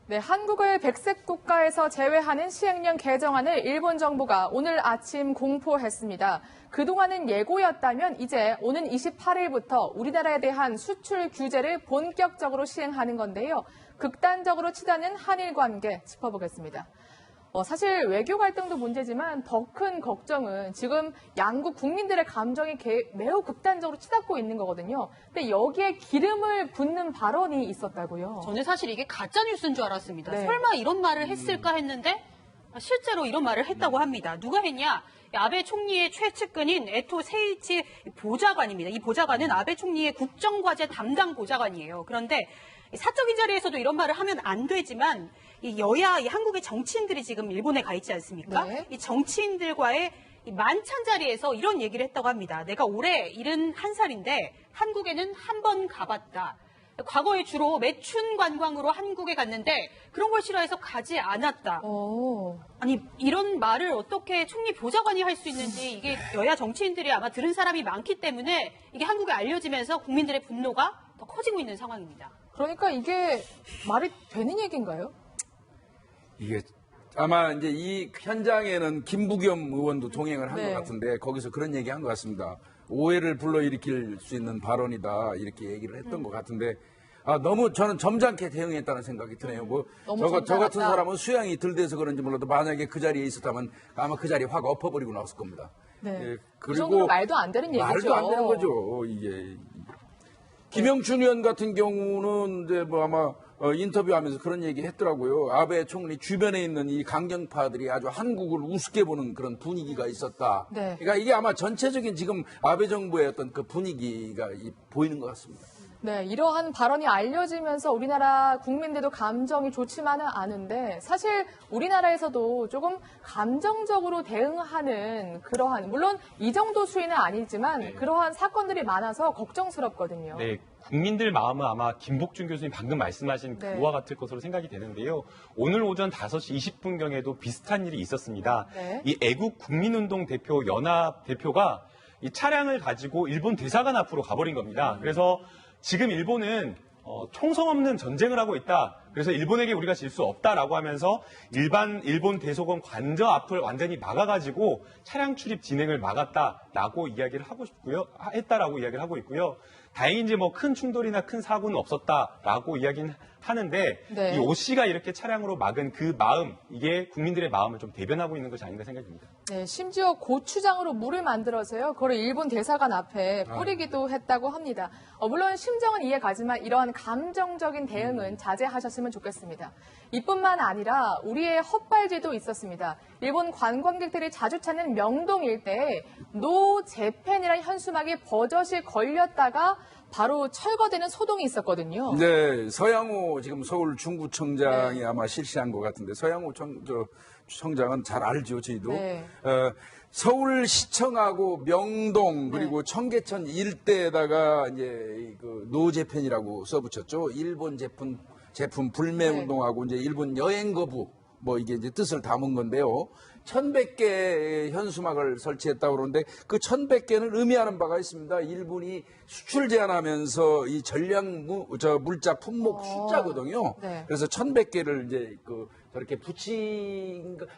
네, 한국을 백색 국가에서 제외하는 시행령 개정안을 일본 정부가 오늘 아침 공포했습니다. 그동안은 예고였다면 이제 오는 28일부터 우리나라에 대한 수출 규제를 본격적으로 시행하는 건데요. 극단적으로 치닫는 한일 관계 짚어보겠습니다. 사실 외교 갈등도 문제지만 더 큰 걱정은 지금 양국 국민들의 감정이 매우 극단적으로 치닫고 있는 거거든요. 근데 여기에 기름을 붓는 발언이 있었다고요. 저는 사실 이게 가짜 뉴스인 줄 알았습니다. 네. 설마 이런 말을 했을까 했는데 실제로 이런 말을 했다고 합니다. 누가 했냐? 아베 총리의 최측근인 에토 세이치 보좌관입니다. 이 보좌관은 아베 총리의 국정과제 담당 보좌관이에요. 그런데 사적인 자리에서도 이런 말을 하면 안 되지만 이 여야, 이 한국의 정치인들이 지금 일본에 가 있지 않습니까? 네. 이 정치인들과의 이 만찬 자리에서 이런 얘기를 했다고 합니다. 내가 올해 71살인데 한국에는 한 번 가봤다. 과거에 주로 매춘 관광으로 한국에 갔는데 그런 걸 싫어해서 가지 않았다. 아니 이런 말을 어떻게 총리 보좌관이 할 수 있는지 이게 여야 정치인들이 아마 들은 사람이 많기 때문에 이게 한국에 알려지면서 국민들의 분노가 더 커지고 있는 상황입니다. 그러니까 이게 말이 되는 얘기인가요? 이게 아마 이제 이 현장에는 김부겸 의원도 동행을 한 것 네. 같은데 거기서 그런 얘기 한 것 같습니다. 오해를 불러일으킬 수 있는 발언이다 이렇게 얘기를 했던 것 같은데 너무 저는 점잖게 대응했다는 생각이 드네요. 저 같은 사람은 수양이 덜 돼서 그런지 몰라도 만약에 그 자리에 있었다면 아마 그 자리에 확 엎어버리고 나왔을 겁니다. 네. 예, 그 정도로 말도 안 되는 얘기죠. 말도 안 되는 거죠. 이게 김영춘 의원 같은 경우는 이제 아마 인터뷰하면서 그런 얘기 했더라고요. 아베 총리 주변에 있는 이 강경파들이 아주 한국을 우습게 보는 그런 분위기가 있었다. 네. 그러니까 이게 아마 전체적인 지금 아베 정부의 어떤 그 분위기가 보이는 것 같습니다. 네, 이러한 발언이 알려지면서 우리나라 국민들도 감정이 좋지만은 않은데 사실 우리나라에서도 조금 감정적으로 대응하는 그러한 물론 이 정도 수위는 아니지만 그러한 사건들이 많아서 걱정스럽거든요. 네, 국민들 마음은 아마 김복준 교수님 방금 말씀하신 네. 그와 같을 것으로 생각이 되는데요. 오늘 오전 5시 20분경에도 비슷한 일이 있었습니다. 네. 이 애국 국민운동 대표 연합 대표가 이 차량을 가지고 일본 대사관 앞으로 가버린 겁니다. 그래서 지금 일본은 총성 없는 전쟁을 하고 있다. 그래서 일본에게 우리가 질 수 없다라고 하면서 일본 대사관 관저 앞을 완전히 막아가지고 차량 출입 진행을 막았다라고 이야기를 했다라고 이야기를 하고 있고요. 다행인지 큰 충돌이나 큰 사고는 없었다라고 이야기는 하는데 네. 이 오 씨가 이렇게 차량으로 막은 그 마음, 이게 국민들의 마음을 좀 대변하고 있는 것이 아닌가 생각됩니다. 네, 심지어 고추장으로 물을 만들어서요. 그걸 일본 대사관 앞에 뿌리기도 했다고 합니다. 물론 심정은 이해가지만 이러한 감정적인 대응은 자제하셨으면 좋겠습니다. 이뿐만 아니라 우리의 헛발질도 있었습니다. 일본 관광객들이 자주 찾는 명동 일대에 노 재팬이라는 현수막이 버젓이 걸렸다가 바로 철거되는 소동이 있었거든요. 네, 서양호 지금 서울 중구청장이 아마 실시한 것 같은데 서양호 청장은 잘 알죠, 저희도. 네. 서울시청하고 명동 그리고 청계천 일대에다가 이제 그 노재팬이라고 써붙였죠. 일본 제품 불매 운동하고 이제 일본 여행 거부 이게 이제 뜻을 담은 건데요. 1,100개의 현수막을 설치했다고 그러는데 그 1,100개는 의미하는 바가 있습니다. 일본이 수출 제한하면서 이 물자 품목 숫자거든요. 네. 그래서 1,100개를 이제 저렇게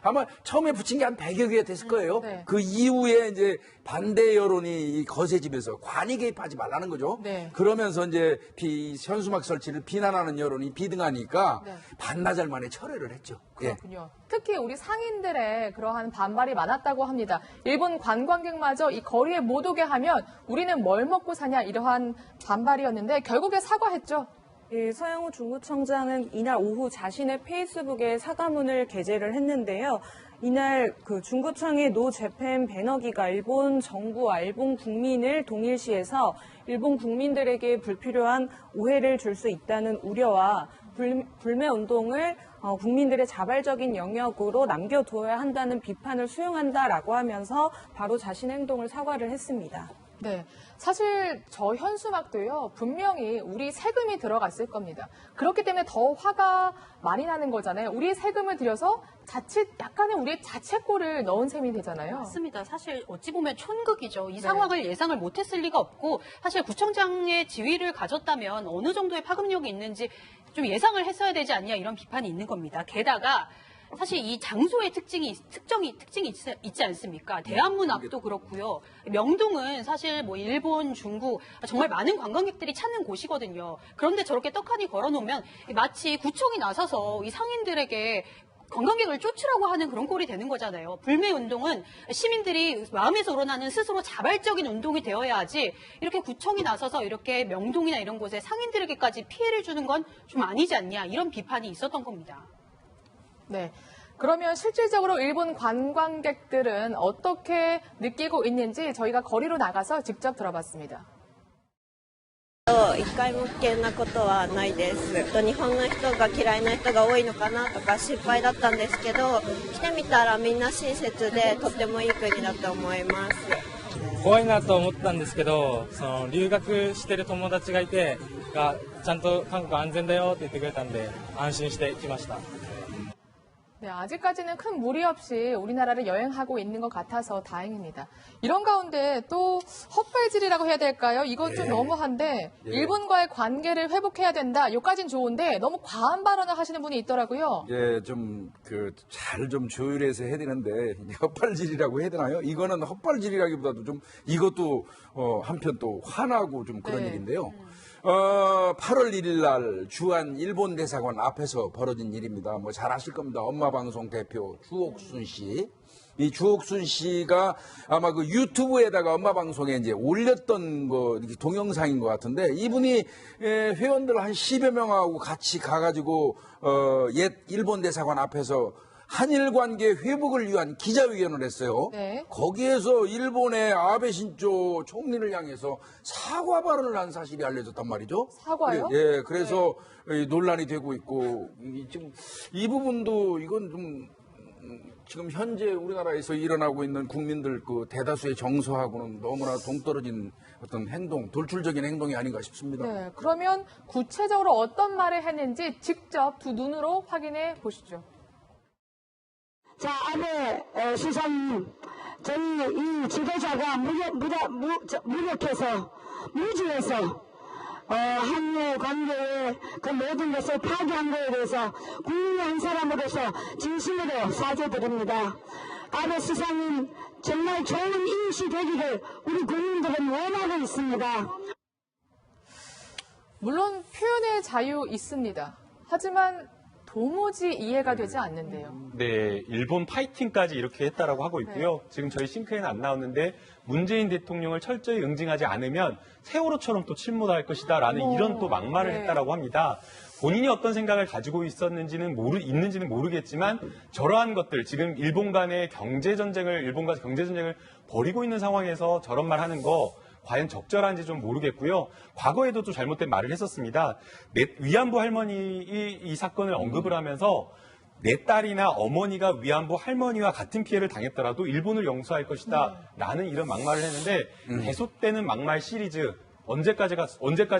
아마 처음에 붙인 게 한 100여 개 됐을 거예요. 네. 그 이후에 이제 반대 여론이 거세지면서 관이 개입하지 말라는 거죠. 네. 그러면서 이제 현수막 설치를 비난하는 여론이 비등하니까 네. 반나절 만에 철회를 했죠. 그렇군요. 특히 우리 상인들의 그러한 반발이 많았다고 합니다. 일본 관광객마저 이 거리에 못 오게 하면 우리는 뭘 먹고 사냐 이러한 반발이었는데 결국에 사과했죠. 서양호 중구청장은 이날 오후 자신의 페이스북에 사과문을 게재를 했는데요. 이날 그 중구청의 노 재팬 배너기가 일본 정부와 일본 국민을 동일시해서 일본 국민들에게 불필요한 오해를 줄 수 있다는 우려와 불매 운동을 국민들의 자발적인 영역으로 남겨두어야 한다는 비판을 수용한다라고 하면서 바로 자신의 행동을 사과를 했습니다. 네. 사실 저 현수막도요, 분명히 우리 세금이 들어갔을 겁니다. 그렇기 때문에 더 화가 많이 나는 거잖아요. 우리의 세금을 들여서 자칫 약간의 우리의 자책골을 넣은 셈이 되잖아요. 맞습니다. 사실 어찌 보면 촌극이죠. 이 상황을 예상을 못했을 리가 없고 사실 구청장의 지위를 가졌다면 어느 정도의 파급력이 있는지 좀 예상을 했어야 되지 않냐 이런 비판이 있는 겁니다. 게다가 사실 이 장소의 특징이 있지 않습니까? 대한문 앞도 그렇고요. 명동은 사실 뭐 일본, 중국 정말 많은 관광객들이 찾는 곳이거든요. 그런데 저렇게 떡하니 걸어놓으면 마치 구청이 나서서 이 상인들에게 관광객을 쫓으라고 하는 그런 꼴이 되는 거잖아요. 불매 운동은 시민들이 마음에서 우러나는 스스로 자발적인 운동이 되어야 하지 이렇게 구청이 나서서 이렇게 명동이나 이런 곳에 상인들에게까지 피해를 주는 건 좀 아니지 않냐 이런 비판이 있었던 겁니다. 네. 그러면 실질적으로 일본 관광객들은 어떻게 느끼고 있는지 저희가 거리로 나가서 직접 들어봤습니다. 一回も危険なことはないです。日本の人が嫌いな人が多いのかなとか心配だったんですけど、来てみたらみんな親切でとってもいい国だと思います。怖いなと思ったんですけど、留学してる友達がいて、ちゃんと韓国安全だよって言ってくれたんで、安心して来ました。 네, 아직까지는 큰 무리 없이 우리나라를 여행하고 있는 것 같아서 다행입니다. 이런 가운데 또 헛발질이라고 해야 될까요? 이건 좀 너무한데 일본과의 관계를 회복해야 된다. 여기까지는 좋은데 너무 과한 발언을 하시는 분이 있더라고요. 예, 잘 좀 조율해서 해야 되는데 헛발질이라고 해야 되나요? 이거는 헛발질이라기보다도 좀 이것도 한편 또 화나고 좀 그런 네. 일인데요. 8월 1일 날 주한 일본 대사관 앞에서 벌어진 일입니다. 뭐 잘 아실 겁니다. 엄마방송 대표 주옥순 씨. 이 주옥순 씨가 아마 그 유튜브에다가 엄마방송에 이제 올렸던 거 동영상인 것 같은데 이분이 회원들 한 10여 명하고 같이 가가지고 옛 일본 대사관 앞에서 한일 관계 회복을 위한 기자회견을 했어요. 네. 거기에서 일본의 아베 신조 총리를 향해서 사과 발언을 한 사실이 알려졌단 말이죠. 사과요? 예, 그래서 논란이 되고 있고 지금 이 부분도 이건 좀 지금 현재 우리나라에서 일어나고 있는 국민들 그 대다수의 정서하고는 너무나 동떨어진 어떤 행동, 돌출적인 행동이 아닌가 싶습니다. 네, 그러면 구체적으로 어떤 말을 했는지 직접 두 눈으로 확인해 보시죠. 자, 아베 수상님, 저희 이 지도자가 무력해서, 무지해서, 한일 관계의 그 모든 것을 파괴한 것에 대해서 국민의 한 사람으로서 진심으로 사죄드립니다. 아베 수상님, 정말 좋은 이웃이 되기를 우리 국민들은 원하고 있습니다. 물론 표현의 자유 있습니다. 하지만 도무지 이해가 되지 않는데요. 네, 일본 파이팅까지 이렇게 했다라고 하고 있고요. 지금 저희 싱크에는 안 나왔는데 문재인 대통령을 철저히 응징하지 않으면 세월호처럼 또 침몰할 것이다라는 이런 또 막말을 네. 했다라고 합니다. 본인이 어떤 생각을 가지고 있는지는 모르겠지만 저러한 것들 지금 일본과 경제 전쟁을 벌이고 있는 상황에서 저런 말 하는 거 과연 적절한지 좀 모르겠고요. 과거에도 또 잘못된 말을 했었습니다. 위안부 할머니 이 사건을 언급을 하면서 내 딸이나 어머니가 위안부 할머니와 같은 피해를 당했더라도 일본을 용서할 것이다 라는 이런 막말을 했는데 계속되는 막말 시리즈 언제까지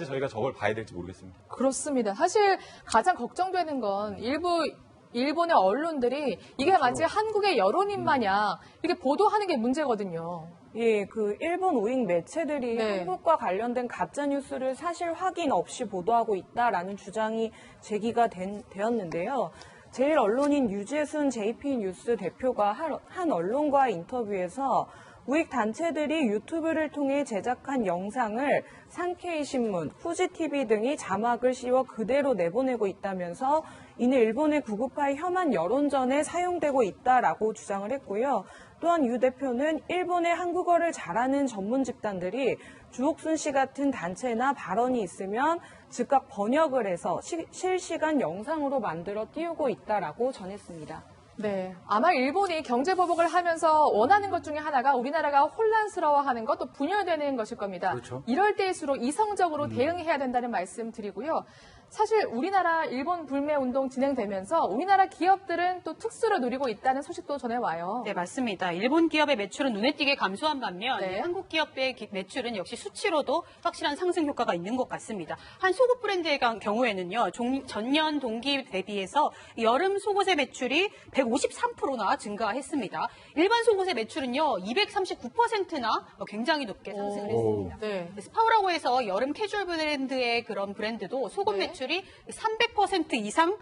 저희가 저걸 봐야 될지 모르겠습니다. 그렇습니다. 사실 가장 걱정되는 건 일본의 언론들이 이게 마치 한국의 여론인 마냥 이렇게 보도하는 게 문제거든요. 예, 그 일본 우익 매체들이 네. 한국과 관련된 가짜 뉴스를 사실 확인 없이 보도하고 있다라는 주장이 제기가 되었는데요. 제일 언론인 유재순 JP뉴스 대표가 한 언론과의 인터뷰에서 우익 단체들이 유튜브를 통해 제작한 영상을 산케이신문, 후지TV 등이 자막을 씌워 그대로 내보내고 있다면서 이는 일본의 구구파의 혐한 여론전에 사용되고 있다라고 주장을 했고요. 또한 유 대표는 일본의 한국어를 잘하는 전문 집단들이 주옥순 씨 같은 단체나 발언이 있으면 즉각 번역을 해서 실시간 영상으로 만들어 띄우고 있다라고 전했습니다. 네, 아마 일본이 경제 보복을 하면서 원하는 것 중에 하나가 우리나라가 혼란스러워하는 것, 또 분열되는 것일 겁니다. 그렇죠. 이럴 때일수록 이성적으로 대응해야 된다는 말씀 드리고요. 사실 우리나라 일본 불매 운동 진행되면서 우리나라 기업들은 또 특수를 누리고 있다는 소식도 전해와요. 네, 맞습니다. 일본 기업의 매출은 눈에 띄게 감소한 반면 네. 한국 기업의 매출은 역시 수치로도 확실한 상승 효과가 있는 것 같습니다. 한 속옷 브랜드의 경우에는요, 전년 동기 대비해서 여름 속옷의 매출이 153%나 증가했습니다. 일반 속옷의 매출은요, 239%나 굉장히 높게 상승을 했습니다. 네. 스파우라고 해서 여름 캐주얼 브랜드의 그런 브랜드도 속옷 네. 매출이 300% 이상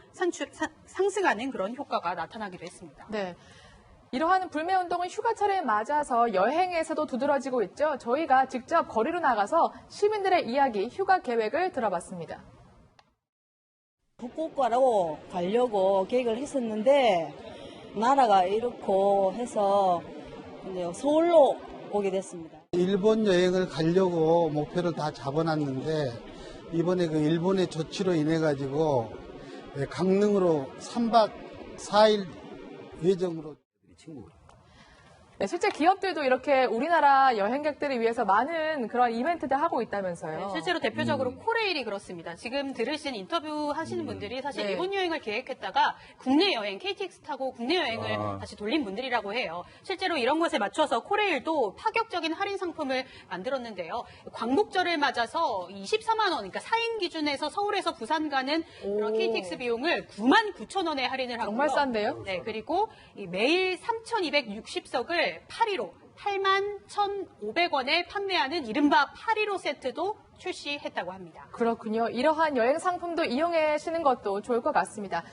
상승하는 그런 효과가 나타나기도 했습니다. 네. 이러한 불매 운동은 휴가철에 맞아서 여행에서도 두드러지고 있죠. 저희가 직접 거리로 나가서 시민들의 이야기, 휴가 계획을 들어봤습니다. 후쿠오카로 가려고 계획을 했었는데 나라가 이렇고 해서 이제 서울로 오게 됐습니다. 일본 여행을 가려고 목표를 다 잡아놨는데 이번에 그 일본의 조치로 인해 가지고 강릉으로 3박 4일 예정으로 네, 실제 기업들도 이렇게 우리나라 여행객들을 위해서 많은 그런 이벤트들 하고 있다면서요. 네, 실제로 대표적으로 코레일이 그렇습니다. 지금 들으신 인터뷰 하시는 분들이 사실 네. 일본 여행을 계획했다가 국내 여행, KTX 타고 국내 여행을 다시 돌린 분들이라고 해요. 실제로 이런 것에 맞춰서 코레일도 파격적인 할인 상품을 만들었는데요. 광복절을 맞아서 24만 원, 그러니까 4인 기준에서 서울에서 부산 가는 그런 KTX 비용을 99,000원에 할인을 하고요. 정말 싼데요? 네, 그리고 매일 3,260석을 815, 81,500원에 판매하는 이른바 815 세트도 출시했다고 합니다. 그렇군요. 이러한 여행 상품도 이용하시는 것도 좋을 것 같습니다.